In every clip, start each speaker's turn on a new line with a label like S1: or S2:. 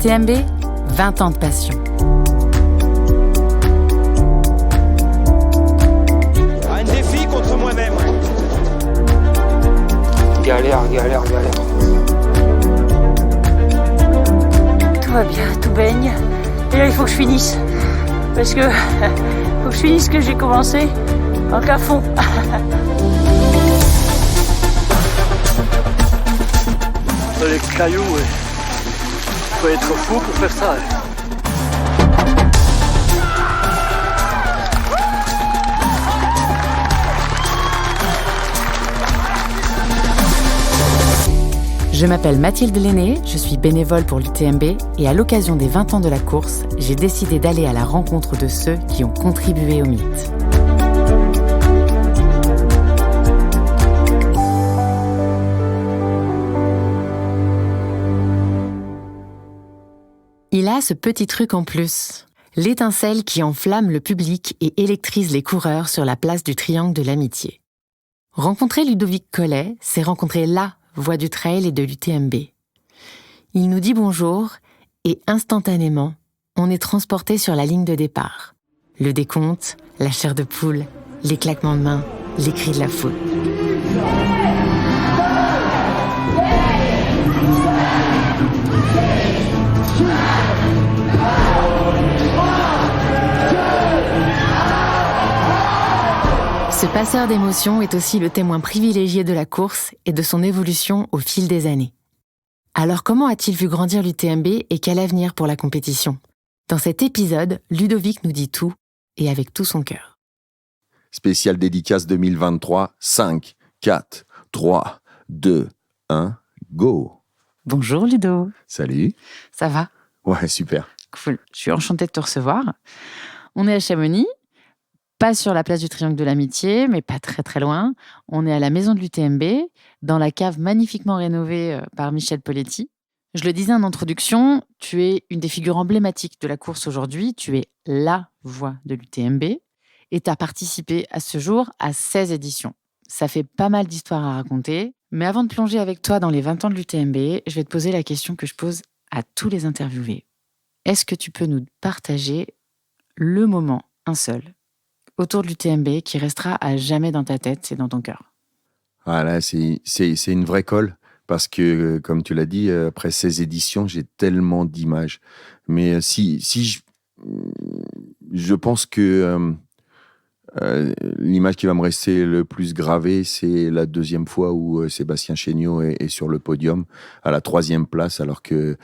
S1: l'UTMB, 20 ans de passion.
S2: Un défi contre moi-même.
S3: Galère.
S4: Tout va bien, tout baigne. Et là, il faut que je finisse. Parce que faut que je finisse ce que j'ai commencé. Donc à fond.
S5: Les cailloux, faut être fou pour faire ça.
S1: Je m'appelle Mathilde Lenné, je suis bénévole pour l'UTMB et à l'occasion des 20 ans de la course, j'ai décidé d'aller à la rencontre de ceux qui ont contribué au mythe. Il a ce petit truc en plus, l'étincelle qui enflamme le public et électrise les coureurs sur la place du Triangle de l'Amitié. Rencontrer Ludovic Collet, c'est rencontrer la voix du trail et de l'UTMB. Il nous dit bonjour et instantanément, on est transporté sur la ligne de départ. Le décompte, la chair de poule, les claquements de mains, les cris de la foule. Ce passeur d'émotions est aussi le témoin privilégié de la course et de son évolution au fil des années. Alors comment a-t-il vu grandir l'UTMB et quel avenir pour la compétition ? Dans cet épisode, Ludovic nous dit tout et avec tout son cœur.
S6: Spécial dédicace 2023, 5, 4, 3, 2, 1, go.
S1: Bonjour Ludo.
S6: Salut.
S1: Ça va ?
S6: Ouais, super.
S1: Cool. Je suis enchantée de te recevoir. On est à Chamonix. Pas sur la place du Triangle de l'Amitié, mais pas très très loin. On est à la maison de l'UTMB, dans la cave magnifiquement rénovée par Michel Poletti. Je le disais en introduction, tu es une des figures emblématiques de la course aujourd'hui. Tu es la voix de l'UTMB et tu as participé à ce jour à 16 éditions. Ça fait pas mal d'histoires à raconter. Mais avant de plonger avec toi dans les 20 ans de l'UTMB, je vais te poser la question que je pose à tous les interviewés. Est-ce que tu peux nous partager le moment, un seul, autour de l'UTMB qui restera à jamais dans ta tête et dans ton cœur?
S6: Ah là, c'est une vraie colle parce que, comme tu l'as dit, après 16 éditions, j'ai tellement d'images. Mais si je pense que l'image qui va me rester le plus gravée, c'est la deuxième fois où Sébastien Chéniaud est sur le podium à la 3e place alors que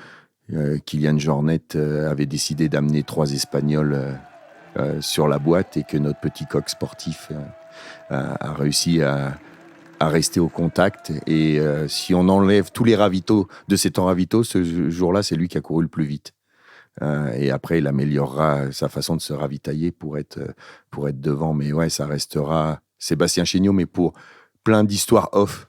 S6: Kylian Jornet avait décidé d'amener 3 Espagnols sur la boîte et que notre petit coq sportif a réussi à rester au contact. Et si on enlève tous les ravitaux de ces temps ravitaux, ce jour-là, c'est lui qui a couru le plus vite. Et après, il améliorera sa façon de se ravitailler pour être devant. Mais ouais, ça restera Sébastien Chéniaud, mais pour plein d'histoires off.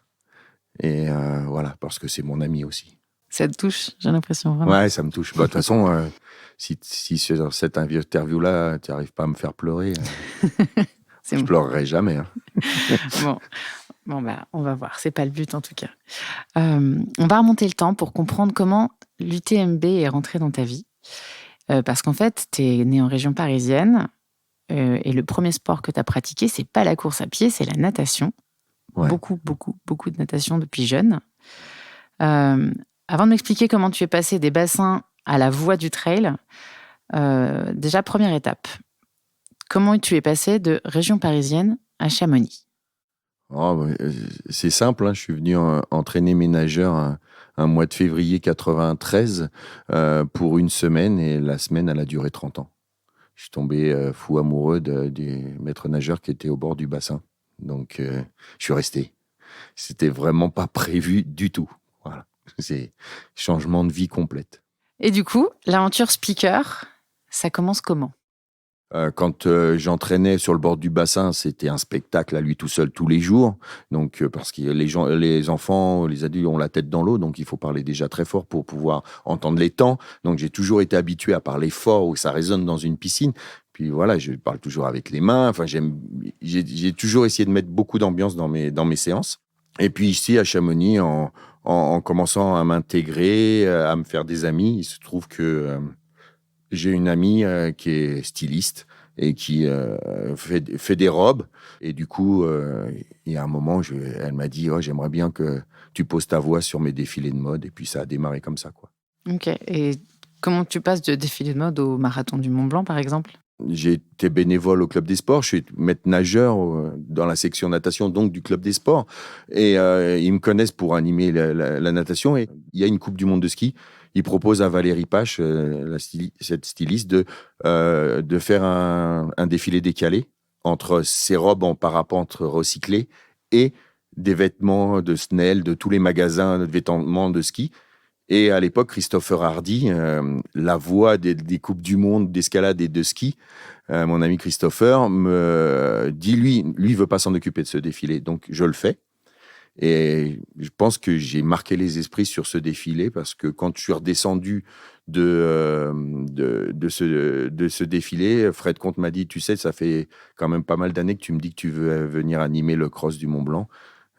S6: Et voilà, parce que c'est mon ami aussi.
S1: Ça te touche, j'ai l'impression, vraiment.
S6: Ouais, ça me touche. De toute façon, si sur cette interview-là, tu n'arrives pas à me faire pleurer, je ne pleurerai jamais. Hein.
S1: Bon, on va voir. C'est pas le but, en tout cas. On va remonter le temps pour comprendre comment l'UTMB est rentré dans ta vie. Parce qu'en fait, tu es né en région parisienne et le premier sport que tu as pratiqué, c'est pas la course à pied, c'est la natation. Ouais. Beaucoup de natation depuis jeune. Avant de m'expliquer comment tu es passé des bassins à la voie du trail, déjà, première étape. Comment tu es passé de région parisienne à Chamonix ?
S6: C'est simple, hein. Je suis venu entraîner mes nageurs un mois de février 93 pour une semaine et la semaine, elle a duré 30 ans. Je suis tombé fou amoureux du maître nageur qui était au bord du bassin. Donc, je suis resté. C'était vraiment pas prévu du tout. Voilà. C'est changement de vie complète.
S1: Et du coup, l'aventure speaker, ça commence comment ?
S6: Quand j'entraînais sur le bord du bassin, c'était un spectacle à lui tout seul tous les jours. Donc, parce que les enfants, les adultes ont la tête dans l'eau, donc il faut parler déjà très fort pour pouvoir entendre les temps. Donc, j'ai toujours été habitué à parler fort où ça résonne dans une piscine. Puis voilà, je parle toujours avec les mains. Enfin, j'ai toujours essayé de mettre beaucoup d'ambiance dans mes séances. Et puis ici, à Chamonix, en commençant à m'intégrer, à me faire des amis, il se trouve que j'ai une amie qui est styliste et qui fait des robes. Et du coup, il y a un moment, elle m'a dit, j'aimerais bien que tu poses ta voix sur mes défilés de mode. Et puis ça a démarré comme ça, quoi.
S1: Ok. Et comment tu passes de défilé de mode au marathon du Mont Blanc, par exemple?
S6: J'ai été bénévole au Club des Sports. Je suis maître nageur dans la section natation, donc du Club des Sports. Et ils me connaissent pour animer la natation. Et il y a une Coupe du Monde de ski. Ils proposent à Valérie Pache, cette styliste, de faire un défilé décalé entre ses robes en parapente recyclées et des vêtements de Snell, de tous les magasins de vêtements de ski. Et à l'époque, Christopher Hardy, la voix des Coupes du Monde d'escalade et de ski, mon ami Christopher me dit, lui, il veut pas s'en occuper de ce défilé. Donc, je le fais. Et je pense que j'ai marqué les esprits sur ce défilé parce que quand je suis redescendu de ce défilé, Fred Comte m'a dit, tu sais, ça fait quand même pas mal d'années que tu me dis que tu veux venir animer le cross du Mont Blanc.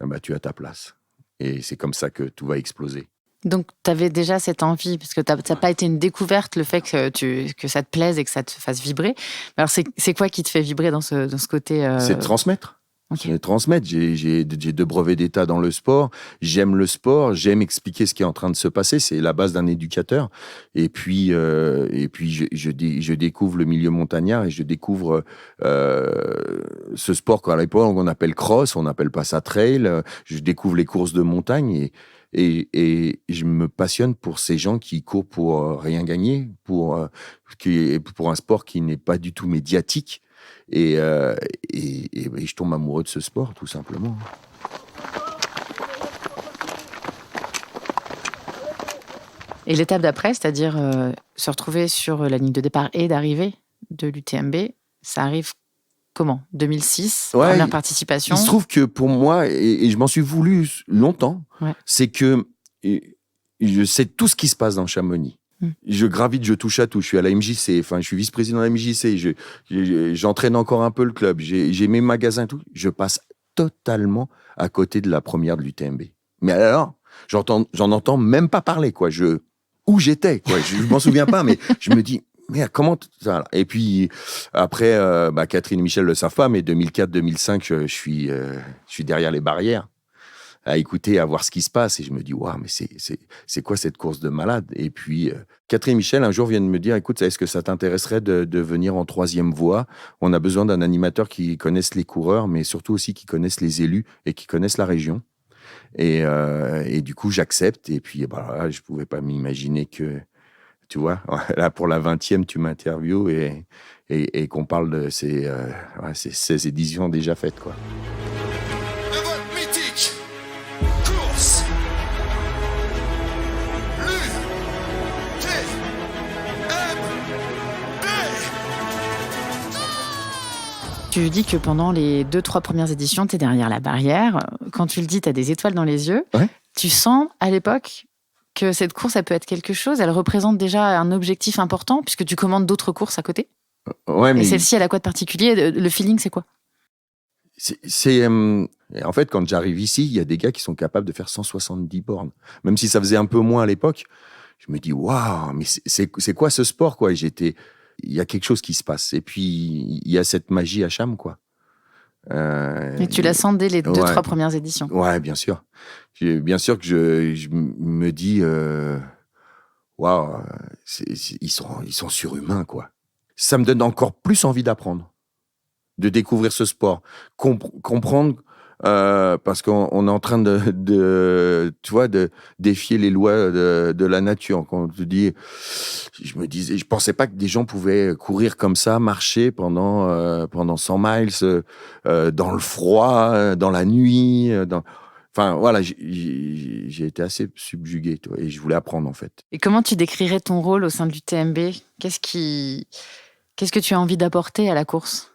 S6: Bah, tu as ta place. Et c'est comme ça que tout va exploser.
S1: Donc, tu avais déjà cette envie, parce que ça n'a pas été une découverte, le fait que ça te plaise et que ça te fasse vibrer. Alors, c'est quoi qui te fait vibrer dans ce côté
S6: C'est de transmettre.
S1: Okay.
S6: C'est de transmettre. J'ai 2 brevets d'État dans le sport. J'aime le sport. J'aime expliquer ce qui est en train de se passer. C'est la base d'un éducateur. Et puis je découvre le milieu montagnard et je découvre ce sport qu'à l'époque on appelle cross, on n'appelle pas ça trail. Je découvre les courses de montagne et je me passionne pour ces gens qui courent pour rien gagner, pour un sport qui n'est pas du tout médiatique. Et je tombe amoureux de ce sport, tout simplement.
S1: Et l'étape d'après, c'est-à-dire se retrouver sur la ligne de départ et d'arrivée de l'UTMB, ça arrive comment? 2006, première participation.
S6: Il se trouve que pour moi, et je m'en suis voulu longtemps, c'est que je sais tout ce qui se passe dans Chamonix. Je gravite, je touche à tout. Je suis à la MJC, je suis vice-président de la MJC. J'entraîne encore un peu le club. J'ai mes magasins et tout. Je passe totalement à côté de la première de l'UTMB. Mais alors, j'en entends même pas parler, quoi. Où j'étais, quoi. Je m'en souviens pas, mais je me dis, merde, comment ça? Et puis après, Catherine et Michel le savent pas, mais 2004-2005, je suis derrière les barrières, à écouter, à voir ce qui se passe. Et je me dis, waouh, mais c'est quoi cette course de malade? Et puis, Catherine et Michel, un jour, viennent me dire, écoute, est-ce que ça t'intéresserait de venir en 3e voie? On a besoin d'un animateur qui connaisse les coureurs, mais surtout aussi qui connaisse les élus et qui connaisse la région. Et du coup, j'accepte. Et puis, là, je pouvais pas m'imaginer que, tu vois, là, pour la 20e, tu m'interviews et qu'on parle de ces 16 éditions déjà faites, quoi.
S1: Tu dis que pendant les 2-3 premières éditions, tu es derrière la barrière. Quand tu le dis, tu as des étoiles dans les yeux.
S6: Ouais.
S1: Tu sens, à l'époque, que cette course, elle peut être quelque chose. Elle représente déjà un objectif important, puisque tu commandes d'autres courses à côté.
S6: Ouais, mais
S1: et celle-ci, elle a quoi de particulier? Le feeling, c'est quoi?
S6: En fait, quand j'arrive ici, il y a des gars qui sont capables de faire 170 bornes. Même si ça faisait un peu moins à l'époque, je me dis, waouh, mais c'est quoi ce sport, quoi? Il y a quelque chose qui se passe. Et puis, il y a cette magie à Cham, quoi.
S1: Et tu la sens dès les 2-3 premières éditions.
S6: Ouais, bien sûr. Bien sûr que je me dis, waouh, ils sont surhumains, quoi. Ça me donne encore plus envie d'apprendre, de découvrir ce sport, comprendre, parce qu'on est en train de défier les lois de la nature. Quand on te dit, je pensais pas que des gens pouvaient courir comme ça, marcher pendant 100 miles, dans le froid, dans la nuit, Enfin, voilà, j'ai été assez subjugué, et je voulais apprendre, en fait.
S1: Et comment tu décrirais ton rôle au sein de l'UTMB? Qu'est-ce que tu as envie d'apporter à la course?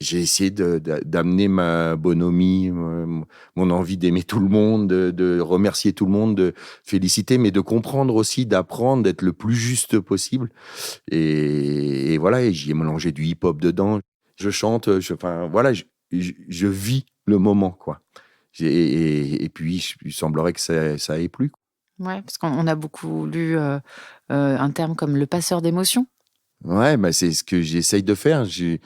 S6: J'ai essayé d'amener ma bonhomie, mon envie d'aimer tout le monde, de remercier tout le monde, de féliciter, mais de comprendre aussi, d'apprendre, d'être le plus juste possible. Et voilà, et j'y ai mélangé du hip-hop dedans. Je chante, je vis le moment, quoi. Et puis, il semblerait que ça ait plu.
S1: Ouais, parce qu'on a beaucoup lu un terme comme le passeur d'émotions.
S6: Ouais, bah, c'est ce que j'essaye de faire. Je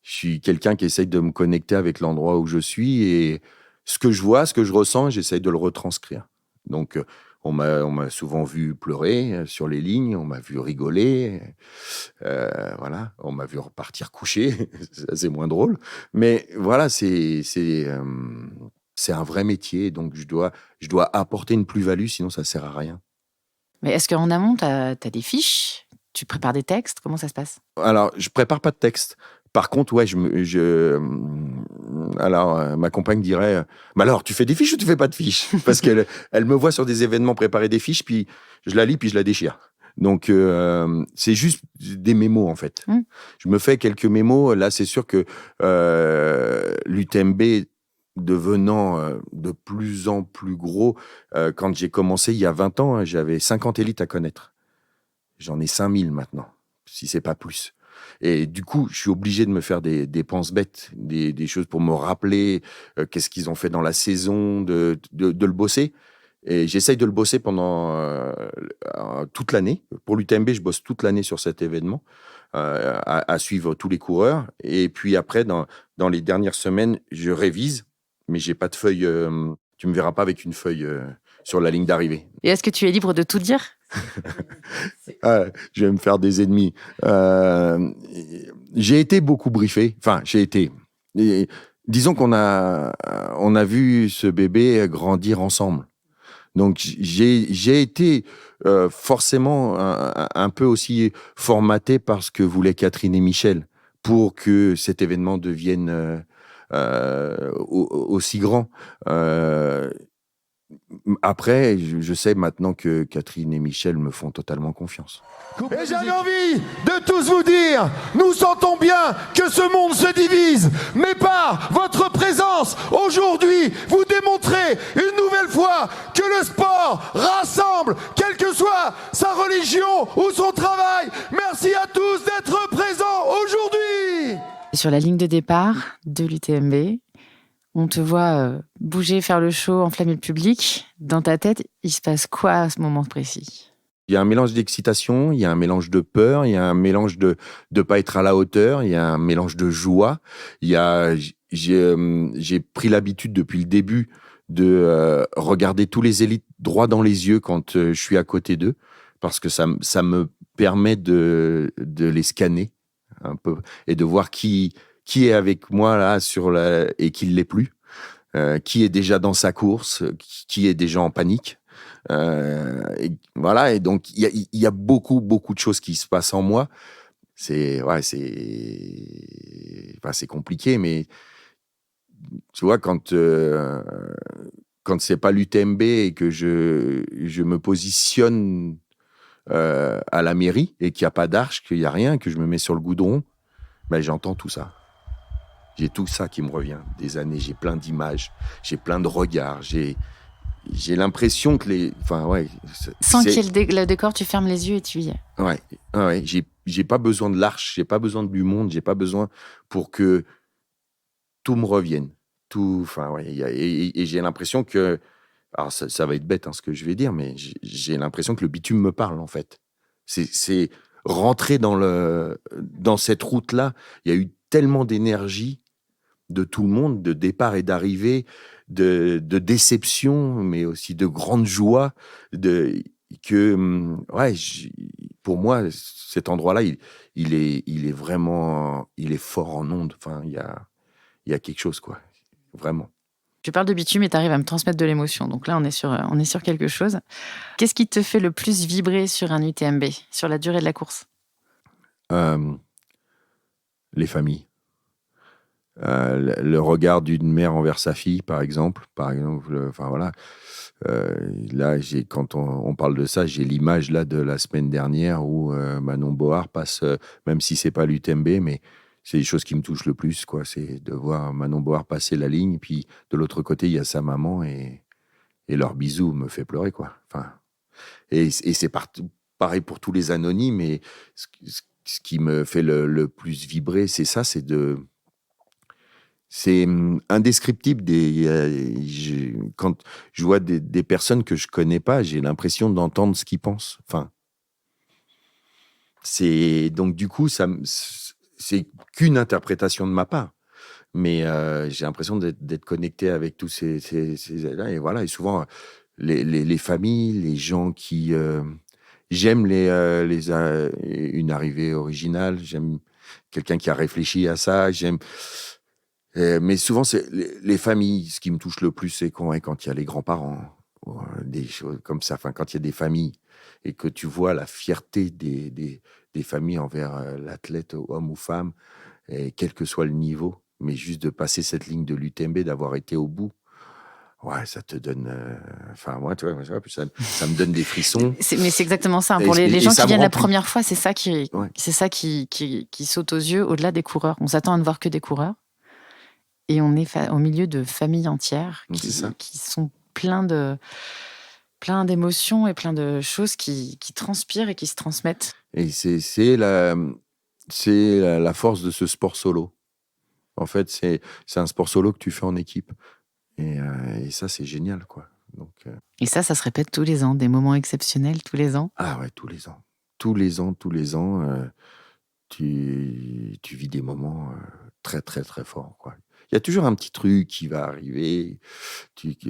S6: suis quelqu'un qui essaye de me connecter avec l'endroit où je suis et ce que je vois, ce que je ressens, j'essaye de le retranscrire. Donc, on m'a souvent vu pleurer sur les lignes, on m'a vu rigoler, voilà, on m'a vu repartir coucher, ça, c'est moins drôle. Mais voilà, c'est un vrai métier, donc je dois apporter une plus-value, sinon ça sert à rien.
S1: Mais est-ce qu'en amont, tu as des fiches? Tu prépares des textes? Comment ça se passe?
S6: Alors, je prépare pas de texte. Par contre, ouais, alors, ma compagne dirait, mais alors, tu fais des fiches ou tu fais pas de fiches? Parce elle me voit sur des événements préparer des fiches, puis je la lis, puis je la déchire. Donc, c'est juste des mémos, en fait. Je me fais quelques mémos. Là, c'est sûr que l'UTMB devenant de plus en plus gros, quand j'ai commencé il y a 20 ans, hein, j'avais 50 élites à connaître. J'en ai 5000 maintenant, si c'est pas plus. Et du coup, je suis obligé de me faire des penses-bêtes, des choses pour me rappeler qu'est-ce qu'ils ont fait dans la saison, de le bosser. Et j'essaye de le bosser pendant toute l'année. Pour l'UTMB, je bosse toute l'année sur cet événement, à suivre tous les coureurs. Et puis après, dans les dernières semaines, je révise, mais j'ai pas de feuille. Tu me verras pas avec une feuille sur la ligne d'arrivée.
S1: Et est-ce que tu es libre de tout dire?
S6: Je vais me faire des ennemis. J'ai été beaucoup briefé. Enfin, disons qu'on a vu ce bébé grandir ensemble. Donc, j'ai été forcément un peu aussi formaté par ce que voulaient Catherine et Michel pour que cet événement devienne aussi grand. Après, je sais maintenant que Catherine et Michel me font totalement confiance.
S3: Et j'avais envie de tous vous dire, nous sentons bien que ce monde se divise, mais par votre présence, aujourd'hui, vous démontrez une nouvelle fois que le sport rassemble, quelle que soit sa religion ou son travail. Merci à tous d'être présents aujourd'hui.
S1: Sur la ligne de départ de l'UTMB, on te voit bouger, faire le show, enflammer le public. Dans ta tête, il se passe quoi à ce moment précis?
S6: Il y a un mélange d'excitation, il y a un mélange de peur, il y a un mélange de pas être à la hauteur, il y a un mélange de joie. J'ai pris l'habitude depuis le début de regarder tous les élites droit dans les yeux quand je suis à côté d'eux, parce que ça me permet de les scanner un peu et de voir qui est avec moi là et qui ne l'est plus, qui est déjà dans sa course, qui est déjà en panique. Et voilà, et donc il y a beaucoup de choses qui se passent en moi. C'est compliqué, mais tu vois, quand c'est pas l'UTMB et que je me positionne à la mairie et qu'il n'y a pas d'arche, qu'il n'y a rien, que je me mets sur le goudron, ben, j'entends tout ça. J'ai tout ça qui me revient des années. J'ai plein d'images, j'ai plein de regards, j'ai l'impression que
S1: Sans qu'il y ait le décor, tu fermes les yeux et tu y es.
S6: Ouais. J'ai pas besoin de l'arche, j'ai pas besoin du monde, j'ai pas besoin pour que tout me revienne. Et j'ai l'impression que, alors ça va être bête ce que je vais dire, mais j'ai l'impression que le bitume me parle en fait. C'est rentrer dans cette route-là. Il y a eu tellement d'énergie de tout le monde, de départ et d'arrivée, de déception, mais aussi de grande joie, pour moi, cet endroit-là, il est vraiment, il est fort en ondes. Enfin, il y a quelque chose, quoi, vraiment.
S1: Tu parles de bitume et tu arrives à me transmettre de l'émotion. Donc là, on est sur quelque chose. Qu'est-ce qui te fait le plus vibrer sur un UTMB, sur la durée de la course?
S6: Les familles. Le regard d'une mère envers sa fille, par exemple. Enfin voilà. Là, quand on parle de ça, j'ai l'image là de la semaine dernière où Manon Board passe, même si c'est pas l'UTMB, mais c'est les choses qui me touchent le plus, quoi. C'est de voir Manon Board passer la ligne, puis de l'autre côté, il y a sa maman et leur bisou me fait pleurer, quoi. Enfin, et c'est pareil pour tous les anonymes. Et ce qui me fait le plus vibrer, c'est ça, c'est C'est indescriptible. Quand je vois des personnes que je connais pas, j'ai l'impression d'entendre ce qu'ils pensent. Enfin, donc du coup, c'est qu'une interprétation de ma part. Mais j'ai l'impression d'être connecté avec tous ces là, et voilà. Et souvent, les familles, les gens qui j'aime une arrivée originale. J'aime quelqu'un qui a réfléchi à ça. Mais souvent, c'est les familles. Ce qui me touche le plus, c'est quand il y a les grands-parents, ou, des choses comme ça. Enfin, quand il y a des familles et que tu vois la fierté des familles envers l'athlète, homme ou femme, et quel que soit le niveau, mais juste de passer cette ligne de l'UTMB, d'avoir été au bout, ouais, ça te donne. Enfin, moi, tu vois, ça me donne des frissons.
S1: Mais c'est exactement ça.
S6: Et-
S1: Pour les
S6: et
S1: gens
S6: ça
S1: qui
S6: me
S1: viennent la
S6: remplit.
S1: première fois, c'est ça
S6: Ouais.
S1: qui saute aux yeux au-delà des coureurs. On s'attend à ne voir que des coureurs. Et on est au milieu de familles entières
S6: C'est ça.
S1: qui sont plein d'émotions et plein de choses qui transpirent et qui se transmettent.
S6: Et c'est la force de ce sport solo. En fait, c'est un sport solo que tu fais en équipe. Et ça, c'est génial, quoi. Donc,
S1: Et ça se répète tous les ans, des moments exceptionnels tous les ans.
S6: ah ouais, tous les ans. Tous les ans, tu vis des moments très, très, très forts, quoi. Il y a toujours un petit truc qui va arriver,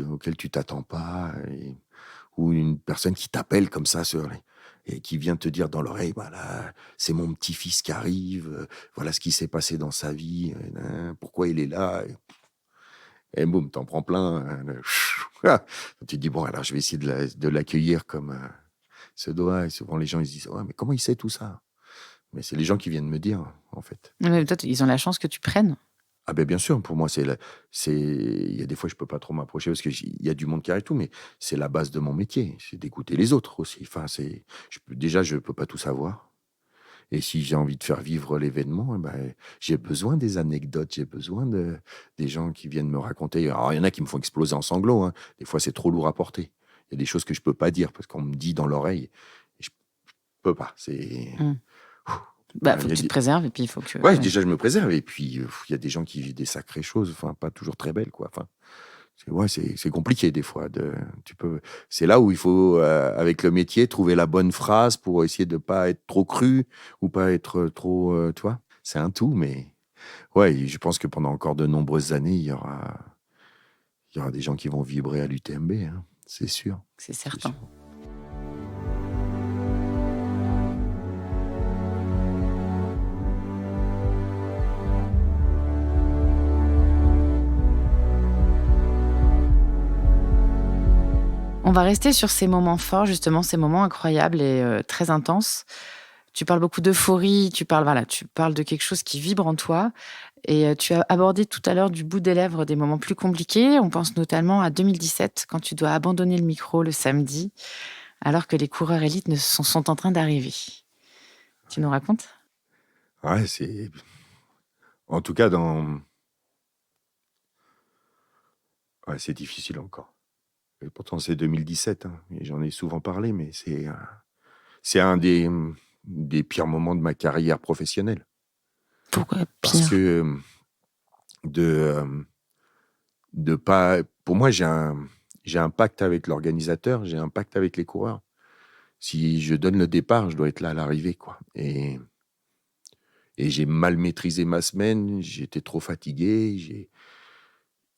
S6: auquel tu t'attends pas, ou une personne qui t'appelle comme ça et qui vient te dire dans l'oreille, voilà, c'est mon petit-fils qui arrive, voilà ce qui s'est passé dans sa vie, pourquoi il est là. Et boum, t'en prends plein. Tu te dis, bon, alors je vais essayer de l'accueillir comme se doit. Et souvent, les gens, ils se disent, ouais, mais comment il sait tout ça? Mais c'est les gens qui viennent me dire, en fait.
S1: Mais toi, ils ont la chance que tu prennes.
S6: Ah ben bien sûr, pour moi, il y a des fois, je peux pas trop m'approcher parce qu'il y a du monde qui arrive et tout, mais c'est la base de mon métier, c'est d'écouter les autres aussi. Enfin, déjà, je peux pas tout savoir. Et si j'ai envie de faire vivre l'événement, eh ben, j'ai besoin des anecdotes, j'ai besoin des gens qui viennent me raconter. Alors, il y en a qui me font exploser en sanglots, hein. Des fois, c'est trop lourd à porter. Il y a des choses que je peux pas dire parce qu'on me dit dans l'oreille. Et je peux pas.
S1: Faut
S6: Il y
S1: que
S6: a
S1: tu te
S6: des-
S1: préserves et puis il faut que.
S6: Ouais, déjà, je me préserve. Et puis, il y a des gens qui vivent des sacrées choses, enfin, pas toujours très belles, quoi. Enfin, c'est compliqué des fois. C'est là où il faut, avec le métier, trouver la bonne phrase pour essayer de pas être trop cru ou pas être trop, tu vois. C'est un tout, mais ouais, je pense que pendant encore de nombreuses années, il y aura des gens qui vont vibrer à l'UTMB, hein, c'est sûr.
S1: C'est certain. On va rester sur ces moments forts, justement, ces moments incroyables et très intenses. Tu parles beaucoup d'euphorie, tu parles de quelque chose qui vibre en toi. Et tu as abordé tout à l'heure du bout des lèvres des moments plus compliqués. On pense notamment à 2017, quand tu dois abandonner le micro le samedi, alors que les coureurs élites sont en train d'arriver. Tu nous racontes?
S6: Ouais, en tout cas, ouais, c'est difficile encore. Et pourtant, c'est 2017, hein, et j'en ai souvent parlé, mais c'est un des pires moments de ma carrière professionnelle.
S1: Pourquoi
S6: Parce
S1: pire?
S6: que de pas. Pour moi, j'ai un pacte avec l'organisateur, j'ai un pacte avec les coureurs. Si je donne le départ, je dois être là à l'arrivée, quoi. Et j'ai mal maîtrisé ma semaine, j'étais trop fatigué,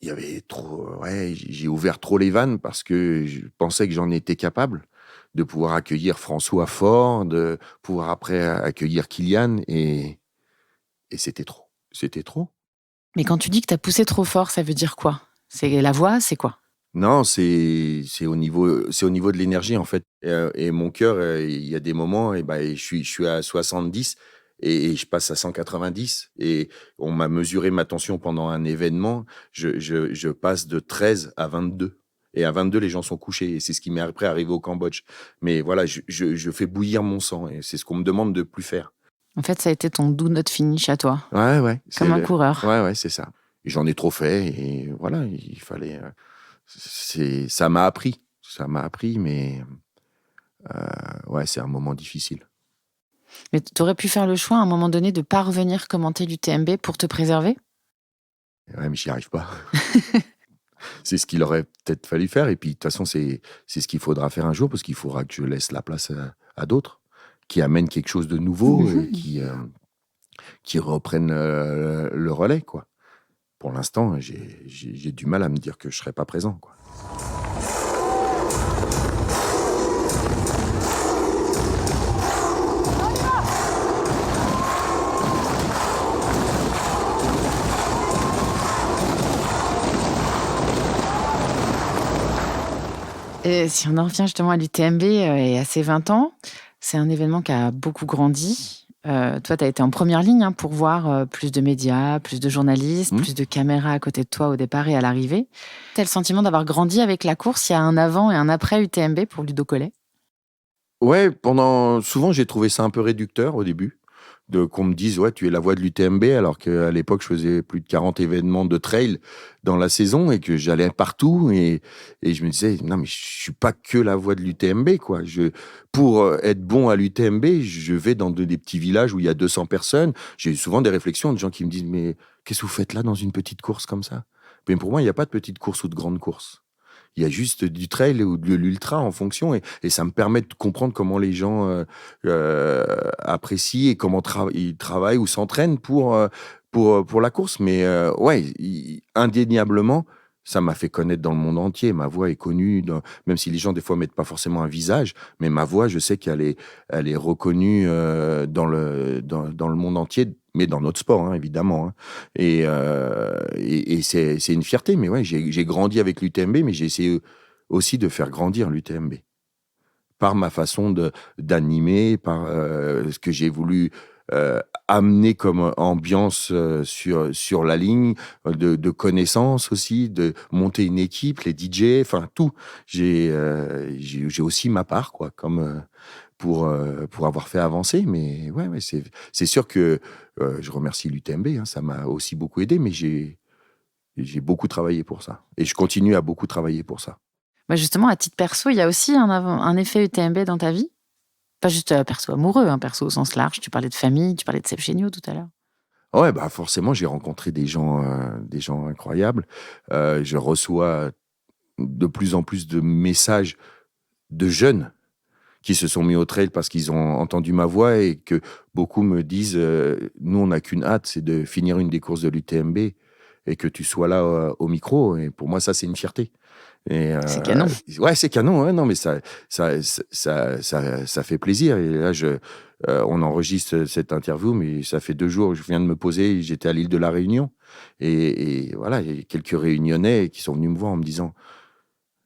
S6: il y avait trop. Ouais, j'ai ouvert trop les vannes parce que je pensais que j'en étais capable de pouvoir accueillir François Fort, de pouvoir après accueillir Kylian, et c'était trop. C'était trop.
S1: Mais quand tu dis que tu as poussé trop fort, ça veut dire quoi? C'est la voix, c'est quoi?
S6: Non, c'est au niveau de l'énergie, en fait. Et mon cœur, il y a des moments, et ben, je suis à 70 et je passe à 190. Et on m'a mesuré ma tension pendant un événement. Je passe de 13 à 22. Et à 22, les gens sont couchés. Et c'est ce qui m'est après arrivé au Cambodge. Mais voilà, je fais bouillir mon sang. Et c'est ce qu'on me demande de plus faire.
S1: En fait, ça a été ton do not finish à toi,
S6: Ouais.
S1: comme un coureur.
S6: Ouais, c'est ça. Et j'en ai trop fait. Et voilà, il fallait. Ça m'a appris. Ça m'a appris, mais ouais, c'est un moment difficile.
S1: Mais tu aurais pu faire le choix à un moment donné de ne pas revenir commenter l'UTMB pour te préserver?
S6: Ouais, mais j'y arrive pas. C'est ce qu'il aurait peut-être fallu faire. Et puis, de toute façon, c'est ce qu'il faudra faire un jour, parce qu'il faudra que je laisse la place à d'autres qui amènent quelque chose de nouveau et qui reprennent le relais, quoi. Pour l'instant, j'ai du mal à me dire que je serai pas présent, quoi.
S1: Et si on en revient justement à l'UTMB et à ses 20 ans, c'est un événement qui a beaucoup grandi. Toi, tu as été en première ligne pour voir plus de médias, plus de journalistes, plus de caméras à côté de toi au départ et à l'arrivée. Tu as le sentiment d'avoir grandi avec la course? Il y a un avant et un après UTMB pour Ludo Collet?
S6: Ouais, souvent, j'ai trouvé ça un peu réducteur au début, qu'on me dise, ouais, tu es la voix de l'UTMB, alors qu'à l'époque, je faisais plus de 40 événements de trail dans la saison et que j'allais partout et je me disais, non, mais je suis pas que la voix de l'UTMB, quoi. Pour être bon à l'UTMB, je vais dans des petits villages où il y a 200 personnes. J'ai eu souvent des réflexions de gens qui me disent, mais qu'est-ce que vous faites là dans une petite course comme ça? Mais pour moi, il n'y a pas de petite course ou de grande course. Il y a juste du trail ou de l'ultra en fonction, et ça me permet de comprendre comment les gens apprécient et comment ils travaillent ou s'entraînent pour la course. Mais ouais, indéniablement, ça m'a fait connaître dans le monde entier. Ma voix est connue, même si les gens des fois mettent pas forcément un visage, mais ma voix, je sais qu'elle est reconnue dans le monde entier, mais dans notre sport, hein, évidemment. Hein. Et c'est une fierté. Mais ouais, j'ai grandi avec l'UTMB, mais j'ai essayé aussi de faire grandir l'UTMB par ma façon d'animer, par ce que j'ai voulu amener comme ambiance sur la ligne, de connaissances aussi, de monter une équipe, les DJ, enfin tout. J'ai aussi ma part, quoi, comme pour avoir fait avancer. Mais ouais, c'est sûr que je remercie l'UTMB, hein, ça m'a aussi beaucoup aidé, mais j'ai beaucoup travaillé pour ça. Et je continue à beaucoup travailler pour ça.
S1: Bah justement, à titre perso, il y a aussi un effet UTMB dans ta vie? Pas juste perso amoureux, hein, perso au sens large. Tu parlais de famille, tu parlais de Seb Chéniaud tout à l'heure.
S6: Ouais, bah forcément, j'ai rencontré des gens incroyables. Je reçois de plus en plus de messages de jeunes qui se sont mis au trail parce qu'ils ont entendu ma voix, et que beaucoup me disent nous, on n'a qu'une hâte, c'est de finir une des courses de l'UTMB et que tu sois là au micro. Et pour moi, ça, c'est une fierté. Et
S1: c'est canon.
S6: Ouais, c'est canon. Ouais, non, mais ça fait plaisir. Et là, on enregistre cette interview, mais ça fait 2 jours, je viens de me poser, j'étais à l'île de la Réunion. Et voilà, il y a quelques Réunionnais qui sont venus me voir en me disant,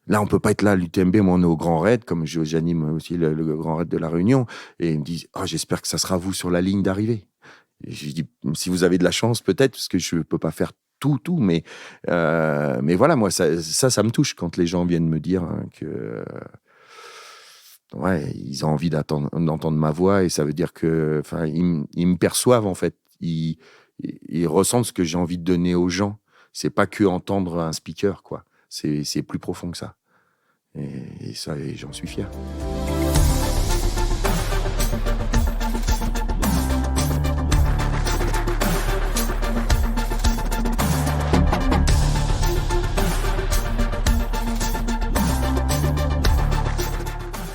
S6: là, on peut pas être là à l'UTMB, moi, on est au Grand Raid, comme j'anime aussi le Grand Raid de la Réunion. Et ils me disent, oh, j'espère que ça sera vous sur la ligne d'arrivée. Et je dis, si vous avez de la chance, peut-être, parce que je peux pas faire tout, mais voilà, moi, ça me touche quand les gens viennent me dire que ouais, ils ont envie d'entendre ma voix, et ça veut dire que, enfin, ils me perçoivent, en fait. Ils ressentent ce que j'ai envie de donner aux gens. C'est pas que entendre un speaker, quoi. C'est plus profond que ça. Et ça, j'en suis fier.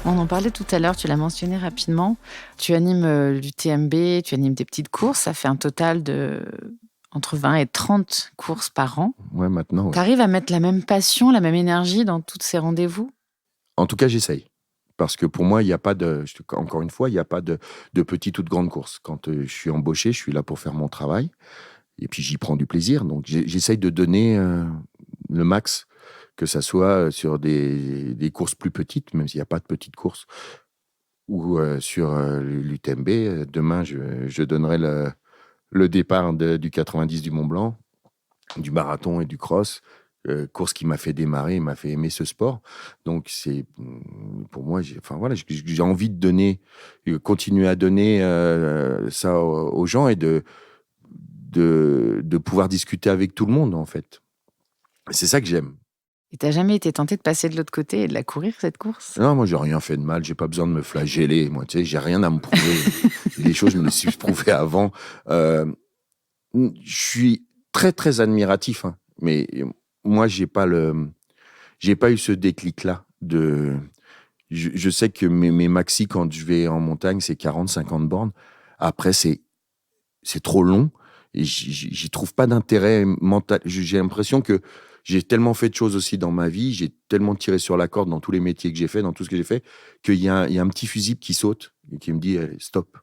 S1: On en parlait tout à l'heure, tu l'as mentionné rapidement. Tu animes l'UTMB, tu animes des petites courses. Ça fait un total de entre 20 et 30 courses par an.
S6: Ouais, maintenant. Ouais.
S1: Tu arrives à mettre la même passion, la même énergie dans tous ces rendez-vous?
S6: En tout cas, j'essaye. Parce que pour moi, il n'y a pas encore une fois, il n'y a pas de petite ou de grande course. Quand je suis embauché, je suis là pour faire mon travail. Et puis, j'y prends du plaisir. Donc, j'essaye de donner le max, que ça soit sur des courses plus petites, même s'il n'y a pas de petites courses, ou sur l'UTMB. Demain, je donnerai le départ du 90 du Mont Blanc, du marathon et du cross, course qui m'a fait démarrer, m'a fait aimer ce sport. Donc, c'est pour moi, j'ai envie de donner, continuer à donner ça aux gens, et de pouvoir discuter avec tout le monde, en fait. C'est ça que j'aime.
S1: Et t'as jamais été tenté de passer de l'autre côté et de la courir, cette course?
S6: Non, moi, j'ai rien fait de mal. J'ai pas besoin de me flageller. Moi, tu sais, j'ai rien à me prouver. Les choses, je me les suis prouvées avant. Je suis très, très admiratif. Hein. Mais moi, j'ai pas eu ce déclic-là. Je sais que mes maxi, quand je vais en montagne, c'est 40-50 bornes. Après, c'est trop long et j'y trouve pas d'intérêt mental. J'ai l'impression que j'ai tellement fait de choses aussi dans ma vie, j'ai tellement tiré sur la corde dans tous les métiers que j'ai fait, dans tout ce que j'ai fait, qu'il y a un petit fusible qui saute et qui me dit stop.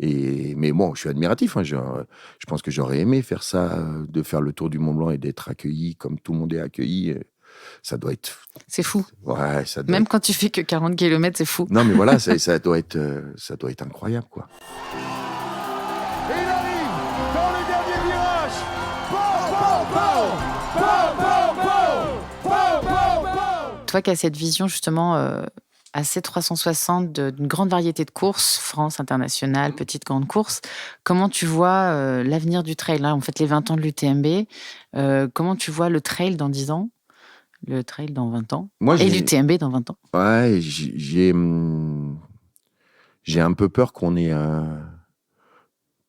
S6: Mais bon, je suis admiratif. Hein, je pense que j'aurais aimé faire ça, de faire le tour du Mont Blanc et d'être accueilli comme tout le monde est accueilli. Ça doit être...
S1: C'est fou.
S6: Ouais,
S1: Même quand tu fais que 40 km, c'est fou.
S6: Non, mais voilà, ça doit être incroyable, quoi.
S3: Et il arrive dans le dernier virage. Pow, pow, pow. Pow, pow, pow. Pow, pow, pow.
S1: Toi qui as cette vision justement assez 360 d'une grande variété de courses, France, internationale, petite, grande course, comment tu vois l'avenir du trail? Là, on fête les 20 ans de l'UTMB. Comment tu vois le trail dans 10 ans? Le trail dans 20 ans? Et l'UTMB dans 20 ans? Ouais,
S6: j'ai un peu peur qu'on ait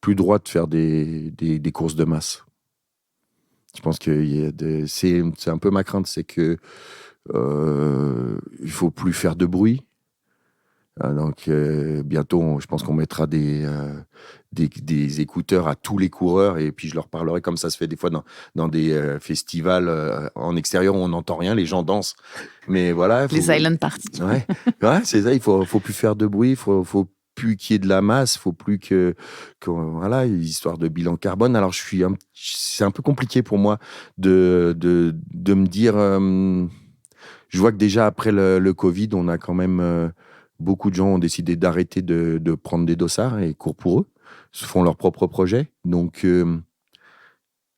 S6: plus droit de faire des courses de masse. Je pense que c'est un peu ma crainte, c'est que il faut plus faire de bruit. Donc bientôt, je pense qu'on mettra des écouteurs à tous les coureurs et puis je leur parlerai comme ça se fait des fois dans des festivals en extérieur où on n'entend rien, les gens dansent. Mais voilà,
S1: les silent parties.
S6: Ouais, c'est ça. Il faut plus faire de bruit. Faut plus qu'il y ait de la masse. Faut plus que voilà, histoire de bilan carbone. Alors c'est un peu compliqué pour moi de me dire. Je vois que déjà après le Covid, on a quand même beaucoup de gens ont décidé d'arrêter de prendre des dossards et courent pour eux, se font leurs propres projets. Donc,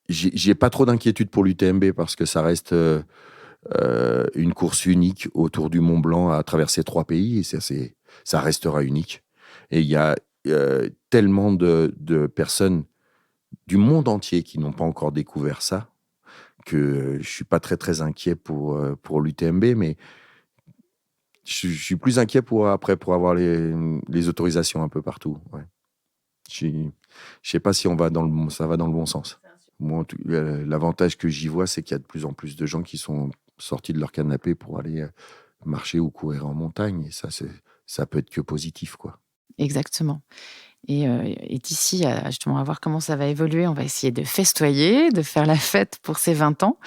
S6: j'ai pas trop d'inquiétude pour l'UTMB parce que ça reste une course unique autour du Mont Blanc à traverser 3 pays et ça restera unique. Et il y a tellement de personnes du monde entier qui n'ont pas encore découvert ça que je suis pas très très inquiet pour l'UTMB, mais je suis plus inquiet pour avoir les autorisations un peu partout. Ouais. Je sais pas si ça va dans le bon sens. Moi, l'avantage que j'y vois, c'est qu'il y a de plus en plus de gens qui sont sortis de leur canapé pour aller marcher ou courir en montagne. Et ça peut être que positif, quoi.
S1: Exactement. Et d'ici justement à voir comment ça va évoluer, on va essayer de festoyer, de faire la fête pour ces 20 ans.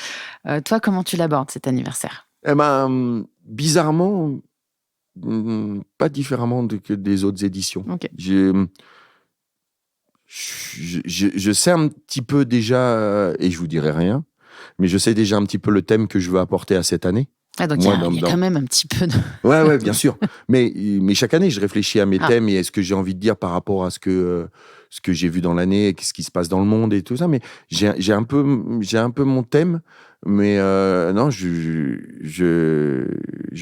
S1: Toi, comment tu l'abordes cet anniversaire?
S6: Eh ben, bizarrement, pas différemment que des autres éditions.
S1: Okay.
S6: Je sais un petit peu déjà, et je vous dirai rien, mais je sais déjà un petit peu le thème que je veux apporter à cette année.
S1: Ah, donc il y a quand même un petit peu de...
S6: Ouais, bien sûr. Mais chaque année, je réfléchis à mes thèmes et à ce que j'ai envie de dire par rapport à ce que j'ai vu dans l'année, et ce qui se passe dans le monde et tout ça. Mais j'ai un peu mon thème. Mais non, je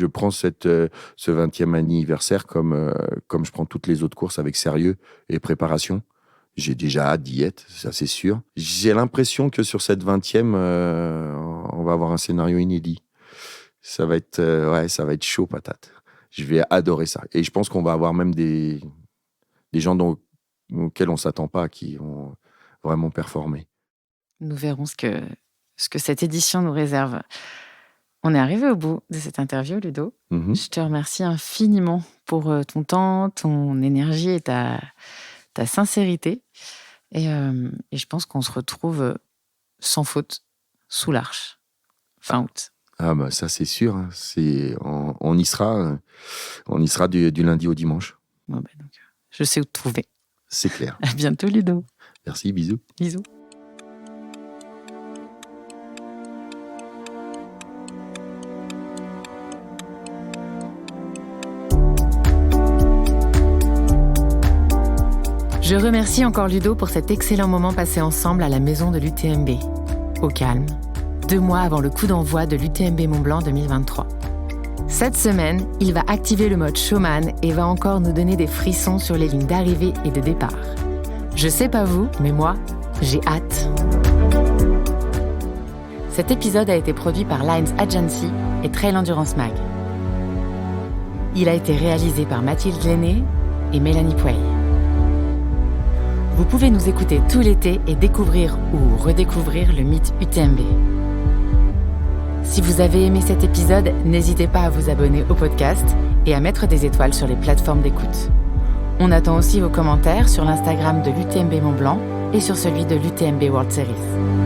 S6: prends ce 20e anniversaire comme je prends toutes les autres courses avec sérieux et préparation. J'ai déjà hâte d'y être, ça c'est sûr. J'ai l'impression que sur cette 20e, on va avoir un scénario inédit. Ça va être chaud patate. Je vais adorer ça. Et je pense qu'on va avoir même des gens auxquels on ne s'attend pas, qui vont vraiment performer.
S1: Nous verrons ce que cette édition nous réserve. On est arrivé au bout de cette interview, Ludo. Je te remercie infiniment pour ton temps, ton énergie et ta sincérité. Et je pense qu'on se retrouve sans faute sous l'Arche, fin août.
S6: Ah bah ça c'est sûr, hein. On y sera du lundi au dimanche.
S1: Bon, donc, je sais où te trouver.
S6: C'est clair.
S1: À bientôt, Ludo.
S6: Merci, bisous.
S1: Bisous. Je remercie encore Ludo pour cet excellent moment passé ensemble à la maison de l'UTMB, au calme, 2 mois avant le coup d'envoi de l'UTMB Mont Blanc 2023. Cette semaine, il va activer le mode showman et va encore nous donner des frissons sur les lignes d'arrivée et de départ. Je sais pas vous, mais moi, j'ai hâte. Cet épisode a été produit par Lines Agency et Trail Endurance Mag. Il a été réalisé par Mathilde Lenné et Mélanie Pouey. Vous pouvez nous écouter tout l'été et découvrir ou redécouvrir le mythe UTMB. Si vous avez aimé cet épisode, n'hésitez pas à vous abonner au podcast et à mettre des étoiles sur les plateformes d'écoute. On attend aussi vos commentaires sur l'Instagram de l'UTMB Mont Blanc et sur celui de l'UTMB World Series.